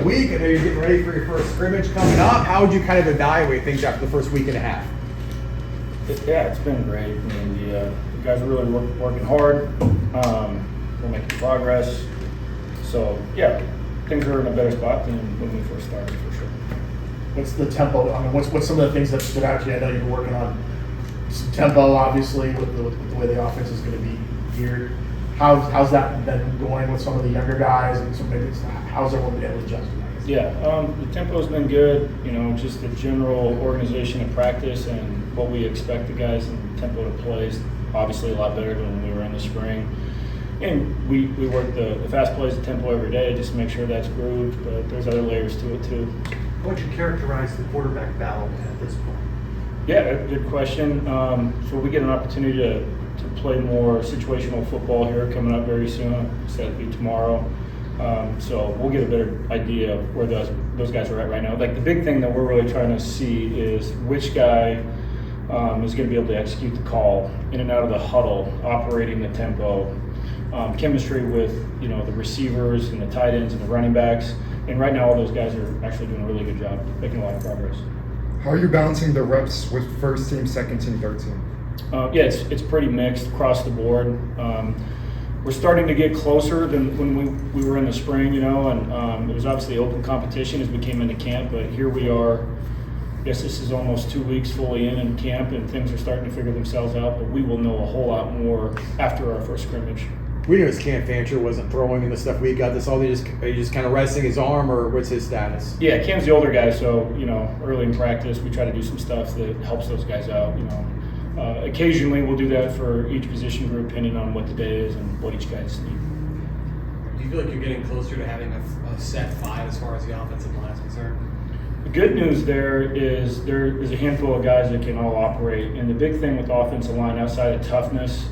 week. I know you're getting ready for your first scrimmage coming up. How would you kind of evaluate things after the first week and a half? Yeah, it's been great. I mean, the guys are really working hard. We're making progress. So, yeah, things are in a better spot than when we first started, for sure. What's the tempo? I mean, what's some of the things that stood out to you? I know you've been working on some tempo, obviously, with the way the offense is going to be geared. How's that been going with some of the younger guys, and some maybe how's everyone been able to adjust? Yeah, the tempo's been good. You know, just the general organization of practice and what we expect the guys in tempo to play is obviously a lot better than when we were in the spring. And we work the fast plays, the tempo every day, just to make sure that's grooved. But there's other layers to it too. How would you characterize the quarterback battle at this point? Yeah, good question. So we get an opportunity to play more situational football here coming up very soon. So that'll be tomorrow. So we'll get a better idea of where those guys are at right now. Like the big thing that we're really trying to see is which guy is going to be able to execute the call in and out of the huddle, operating the tempo, chemistry with the receivers and the tight ends and the running backs. And right now all those guys are actually doing a really good job, making a lot of progress. How are you balancing the reps with first team, second team, third team? Yeah, it's pretty mixed across the board. We're starting to get closer than when we were in the spring, and it was obviously open competition as we came into camp, but here we are. I guess this is almost 2 weeks fully in camp, and things are starting to figure themselves out, but we will know a whole lot more after our first scrimmage. We knew his Cam Fancher wasn't throwing in the stuff we got. Are you just kind of resting his arm, or what's his status? Yeah, Cam's the older guy, so early in practice we try to do some stuff that helps those guys out. Occasionally we'll do that for each position group, depending on what the day is and what each guy's need. Do you feel like you're getting closer to having a set five as far as the offensive line is concerned? The good news there is a handful of guys that can all operate, and the big thing with the offensive line outside of toughness,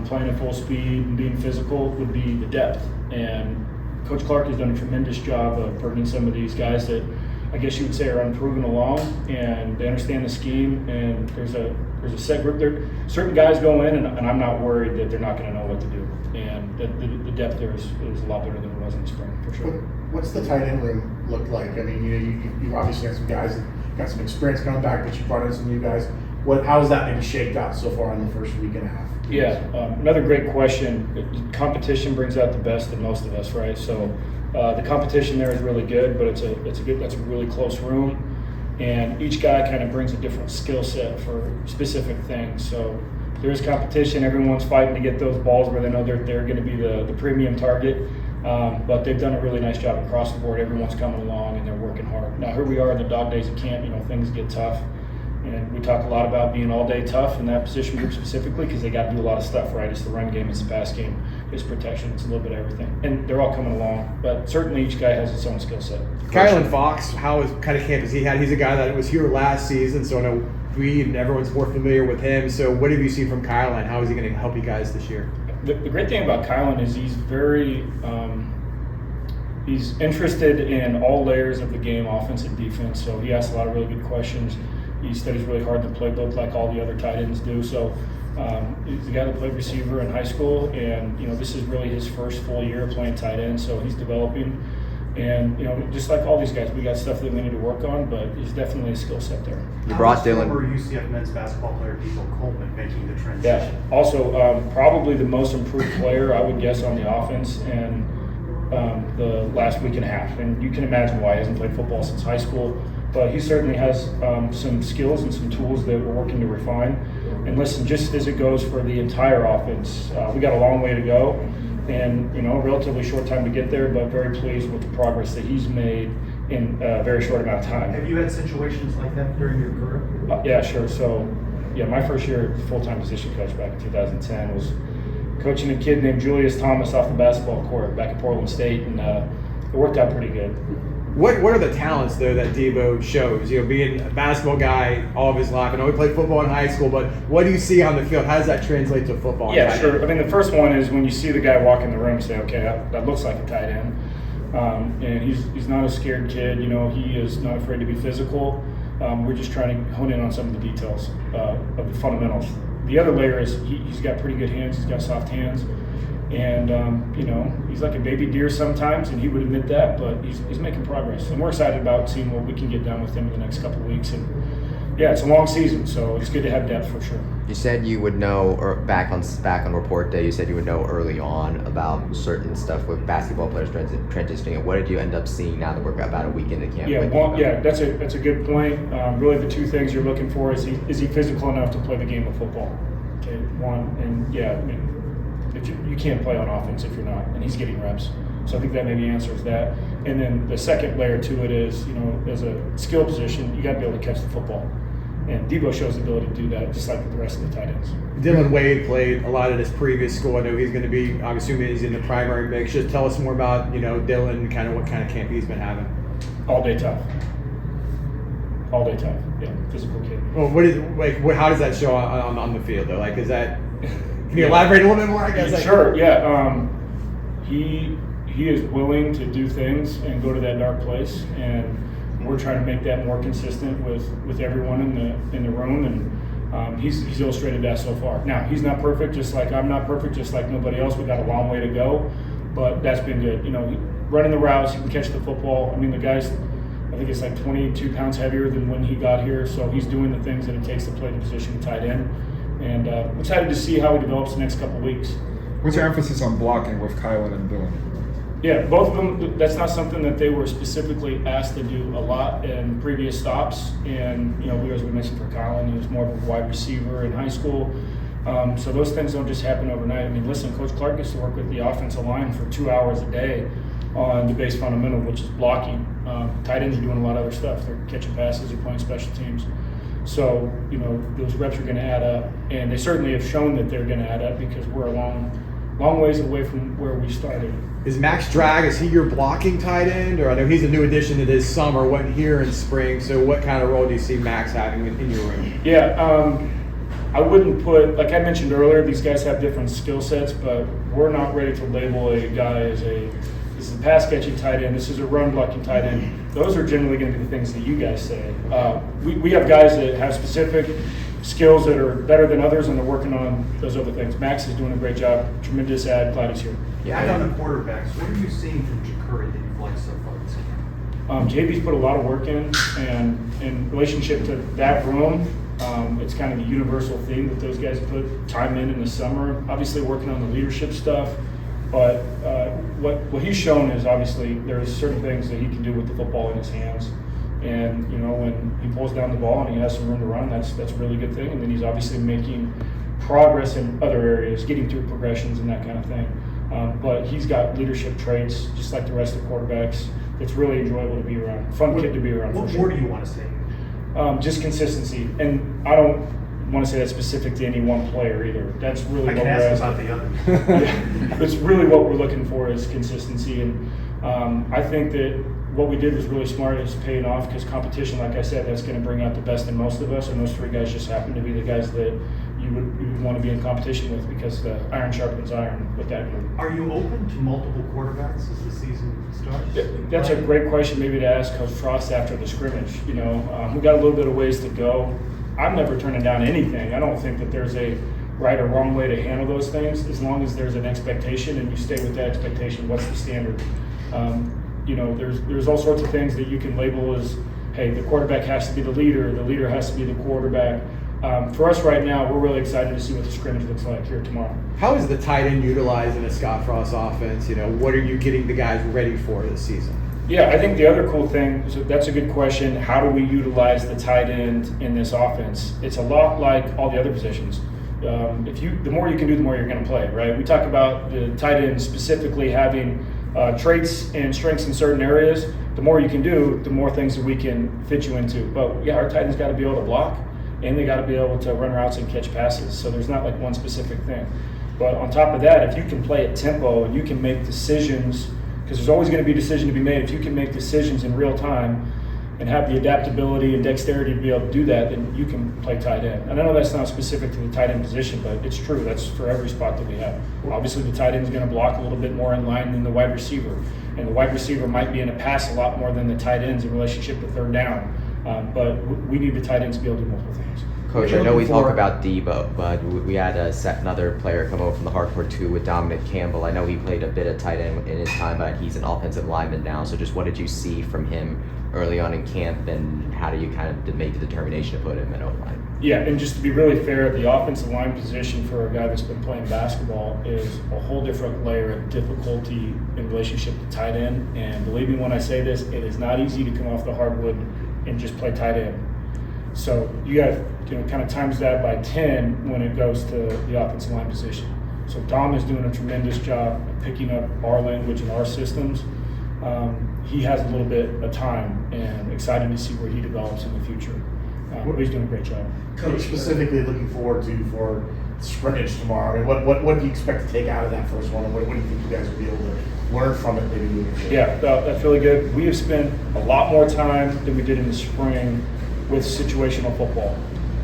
playing at full speed and being physical, would be the depth. And Coach Clark has done a tremendous job of bringing some of these guys that I guess you would say are unproven along, and they understand the scheme, and there's a set group there. Certain guys go in, and I'm not worried that they're not going to know what to do. And the depth there is a lot better than it was in the spring, for sure. What's the tight end room look like? I mean, you obviously have some guys that got some experience coming back, but you brought in some new guys. How's that maybe shaped out so far in the first week and a half? Yeah, another great question. Competition brings out the best in most of us, right? So the competition there is really good, but that's a really close room, and each guy kind of brings a different skill set for specific things. So there is competition. Everyone's fighting to get those balls where they know they're going to be the premium target. But they've done a really nice job across the board. Everyone's coming along and they're working hard. Now here we are in the dog days of camp. Things get tough. And we talk a lot about being all day tough in that position group specifically because they got to do a lot of stuff, right? It's the run game, it's the pass game, it's protection, it's a little bit of everything. And they're all coming along, but certainly each guy has its own skill set. Kylan Fox, how kind of camp has he had? He's a guy that was here last season, so I know we and everyone's more familiar with him. So what have you seen from Kylan? How is he going to help you guys this year? The great thing about Kylan is he's very he's interested in all layers of the game, offense and defense, so he asks a lot of really good questions. He studies really hard the playbook like all the other tight ends do. So he's the guy that played receiver in high school, and this is really his first full year playing tight end. So he's developing, and just like all these guys, we got stuff that we need to work on, but he's definitely a skill set there. You brought Dylan. Former UCF men's basketball player Diesel Coleman making the transition. Yeah. Also, probably the most improved player I would guess on the offense, and the last week and a half. And you can imagine why he hasn't played football since high school. But he certainly has some skills and some tools that we're working to refine. And listen, just as it goes for the entire offense, we got a long way to go, and a relatively short time to get there, but very pleased with the progress that he's made in a very short amount of time. Have you had situations like that during your career? Yeah, sure. So, my first year full-time position coach back in 2010 was coaching a kid named Julius Thomas off the basketball court back at Portland State, and it worked out pretty good. What are the talents, though, that Debo shows? Being a basketball guy all of his life. I know he played football in high school, but what do you see on the field? How does that translate to football? Yeah, sure. I mean, the first one is when you see the guy walk in the room, say, okay, that looks like a tight end. And he's not a scared kid. He is not afraid to be physical. We're just trying to hone in on some of the details of the fundamentals. The other layer is he's got pretty good hands. He's got soft hands. And, he's like a baby deer sometimes, and he would admit that, but he's making progress. And we're excited about seeing what we can get done with him in the next couple of weeks. And, yeah, it's a long season, so it's good to have depth for sure. You said you would know, or back on report day, you said you would know early on about certain stuff with basketball players transitioning. And what did you end up seeing now that we're about a week into camp? That's a good point. Really, the two things you're looking for is he physical enough to play the game of football? Okay, one, and you can't play on offense if you're not, and he's getting reps. So I think that maybe answers that. And then the second layer to it is, as a skill position, you got to be able to catch the football. And Debo shows the ability to do that, just like with the rest of the tight ends. Dylan Wade played a lot at his previous school. I know he's going to be, I'm assuming he's in the primary mix. Just tell us more about, Dylan, kind of what kind of camp he's been having. All day tough. Yeah, physical kid. Well, how does that show on the field though? Like, is that? Can you elaborate a little bit more? I guess. Sure. Yeah. He is willing to do things and go to that dark place, and we're trying to make that more consistent with everyone in the room, and he's illustrated that so far. Now, he's not perfect, just like I'm not perfect, just like nobody else. We got a long way to go, but that's been good. Running the routes, he can catch the football. I mean, the guy's, I think it's like 22 pounds heavier than when he got here, so he's doing the things that it takes to play the position of tight end. And I'm excited to see how he develops the next couple of weeks. What's your emphasis on blocking with Kylan and Dylan? Yeah, both of them, that's not something that they were specifically asked to do a lot in previous stops. And, as we mentioned for Colin, he was more of a wide receiver in high school. So those things don't just happen overnight. I mean, listen, Coach Clark gets to work with the offensive line for 2 hours a day on the base fundamental, which is blocking. Tight ends are doing a lot of other stuff. They're catching passes, they're playing special teams. So, those reps are going to add up. And they certainly have shown that they're going to add up because we're a long ways away from where we started. Is Max Drag, is he your blocking tight end? Or I know he's a new addition to this summer, wasn't here in spring. So what kind of role do you see Max having in your room? Yeah, I wouldn't put, like I mentioned earlier, these guys have different skill sets, but we're not ready to label a guy as this is a pass catching tight end, this is a run blocking tight end. Those are generally going to be the things that you guys say. We have guys that have specific skills that are better than others, and they're working on those other things. Max is doing a great job. Tremendous ad. Glad he's here. Back on the quarterbacks, what are you seeing from Ja'Cory that you've liked so far this camp? JB's put a lot of work in, and in relationship to that room, it's kind of the universal theme that those guys put time in the summer. Obviously working on the leadership stuff, but what he's shown is obviously there's certain things that he can do with the football in his hands. And when he pulls down the ball and he has some room to run, that's a really good thing. And then he's obviously making progress in other areas, getting through progressions and that kind of thing. But he's got leadership traits, just like the rest of the quarterbacks. It's really enjoyable to be around. Fun kid to be around. What more do you want to say? Just consistency, and I don't want to say that's specific to any one player either. That's really I can ask about the others. Yeah, that's really what we're looking for is consistency, and I think that what we did was really smart. It's paying off because competition, like I said, that's going to bring out the best in most of us, and those three guys just happen to be the guys that you would want to be in competition with because iron sharpens iron with that group. Are you open to multiple quarterbacks as the season starts? That's a great question maybe to ask Coach Frost after the scrimmage. We got a little bit of ways to go. I'm never turning down anything. I don't think that there's a right or wrong way to handle those things as long as there's an expectation and you stay with that expectation. What's the standard? There's all sorts of things that you can label as, hey, the quarterback has to be the leader has to be the quarterback. For us right now, we're really excited to see what the scrimmage looks like here tomorrow. How is the tight end utilized in a Scott Frost offense? What are you getting the guys ready for this season? Yeah, I think the other cool thing, so that's a good question. How do we utilize the tight end in this offense? It's a lot like all the other positions. The more you can do, the more you're going to play, right? We talk about the tight end specifically having traits and strengths in certain areas. The more you can do, the more things that we can fit you into. But yeah, our tight end's got to be able to block, and they got to be able to run routes and catch passes. So there's not like one specific thing. But on top of that, if you can play at tempo and you can make decisions, because there's always going to be a decision to be made. If you can make decisions in real time and have the adaptability and dexterity to be able to do that, then you can play tight end. And I know that's not specific to the tight end position, but it's true. That's for every spot that we have. Obviously, the tight end is going to block a little bit more in line than the wide receiver. And the wide receiver might be in a pass a lot more than the tight ends in relationship to third down. But we need the tight ends to be able to do multiple things. Coach, You're I know we looking talk for- about Debo, but we had another player come over from the hardcore too with Dominic Campbell. I know he played a bit of tight end in his time, but he's an offensive lineman now. So just what did you see from him early on in camp, and how do you kind of make the determination to put him in O-line? Yeah, and just to be really fair, the offensive line position for a guy that's been playing basketball is a whole different layer of difficulty in relationship to tight end. And believe me when I say this, it is not easy to come off the hardwood and just play tight end. So you got kind of times that by 10 when it goes to the offensive line position. So Dom is doing a tremendous job of picking up our language and our systems. He has a little bit of time, and excited to see where he develops in the future. But he's doing a great job. Coach, specifically looking forward to for scrimmage tomorrow. I mean, what do you expect to take out of that first one, and what do you think you guys will be able to learn from it maybe moving forward? Yeah, that's really good. We have spent a lot more time than we did in the spring with situational football,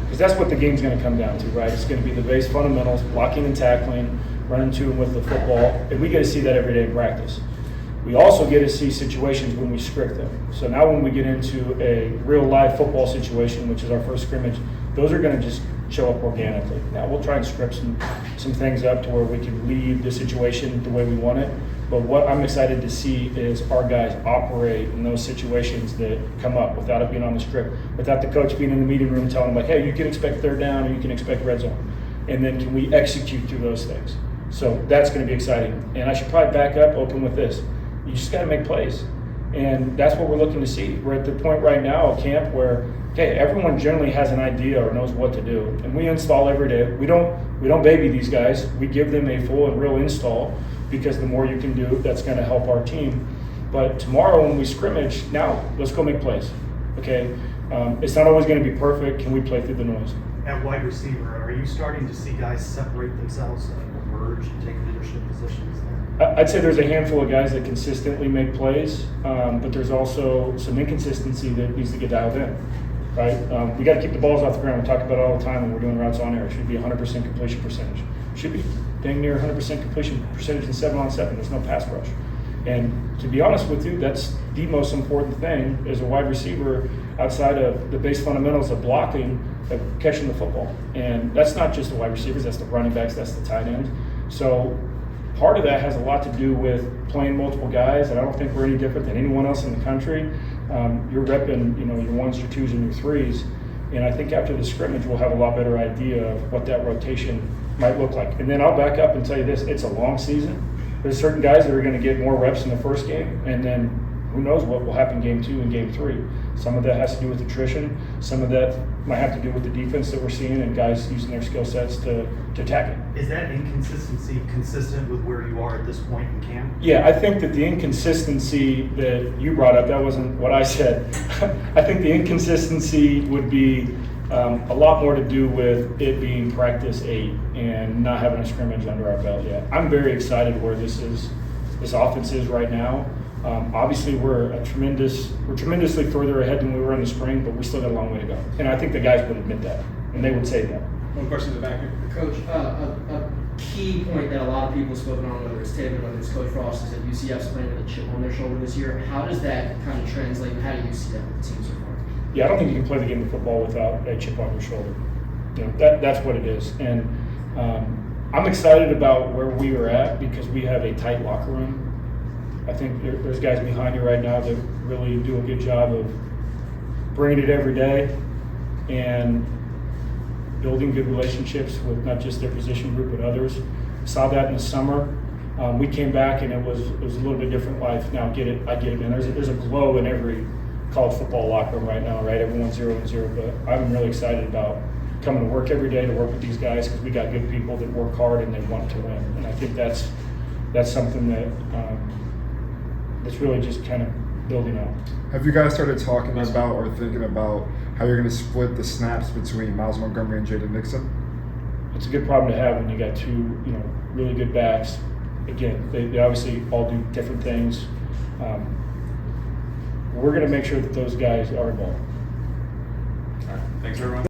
because that's what the game's going to come down to, right? It's going to be the base fundamentals, blocking and tackling, running to and with the football, and we get to see that every day in practice. We also get to see situations when we script them. So now when we get into a real live football situation, which is our first scrimmage, those are going to just show up organically. Now we'll try and script some things up to where we can lead the situation the way we want it. But what I'm excited to see is our guys operate in those situations that come up without it being on the script, without the coach being in the meeting room telling them like, hey, you can expect third down or you can expect red zone. And then can we execute through those things? So that's going to be exciting. And I should probably back up, open with this. You just got to make plays. And that's what we're looking to see. We're at the point right now at camp where, okay, everyone generally has an idea or knows what to do. And we install every day. We don't baby these guys. We give them a full and real install, because the more you can do, that's going to help our team. But tomorrow when we scrimmage, now let's go make plays. Okay, it's not always going to be perfect. Can we play through the noise? At wide receiver, are you starting to see guys separate themselves and emerge and take leadership positions there? I'd say there's a handful of guys that consistently make plays, but there's also some inconsistency that needs to get dialed in, right? We got to keep the balls off the ground. We talk about it all the time when we're doing routes on air. It should be 100% completion percentage. Should be dang near 100% completion percentage in 7-on-7. There's no pass rush. And to be honest with you, that's the most important thing as a wide receiver outside of the base fundamentals of blocking, of catching the football. And that's not just the wide receivers, that's the running backs, that's the tight ends. So part of that has a lot to do with playing multiple guys, and I don't think we're any different than anyone else in the country. You're repping, your ones, your twos, and your threes. And I think after the scrimmage, we'll have a lot better idea of what that rotation might look like. And then I'll back up and tell you this, it's a long season. There's certain guys that are going to get more reps in the first game, and then who knows what will happen game 2 and game 3. Some of that has to do with attrition. Some of that might have to do with the defense that we're seeing and guys using their skill sets to attack it. Is that inconsistency consistent with where you are at this point in camp? Yeah, I think that the inconsistency that you brought up, that wasn't what I said. I think the inconsistency would be a lot more to do with it being practice 8 and not having a scrimmage under our belt yet. I'm very excited where this offense is right now. Obviously, we're tremendously further ahead than we were in the spring, but we still got a long way to go. And I think the guys would admit that, and they would say that. One question in the back here. Coach, a key point that a lot of people have spoken on, whether it's Taylor, whether it's Coach Frost, is that UCF's playing with a chip on their shoulder this year. How does that kind of translate, and how do you see that with the team so far? Yeah, I don't think you can play the game of football without a chip on your shoulder. That's what it is. And I'm excited about where we are at because we have a tight locker room. I think there's guys behind you right now that really do a good job of bringing it every day and building good relationships with not just their position group but others. Saw that in the summer. We came back and it was a little bit different life. Now I get it, man. There's a glow in every college football locker room right now, right? Everyone's 0-0, but I'm really excited about coming to work every day to work with these guys because we got good people that work hard and they want to win. And I think that's something that that's really just kind of building up. Have you guys started talking about or thinking about how you're going to split the snaps between Miles Montgomery and Jaden Nixon? It's a good problem to have when you got two, really good backs. Again, they obviously all do different things. We're going to make sure that those guys are involved. All right. Thanks, everyone.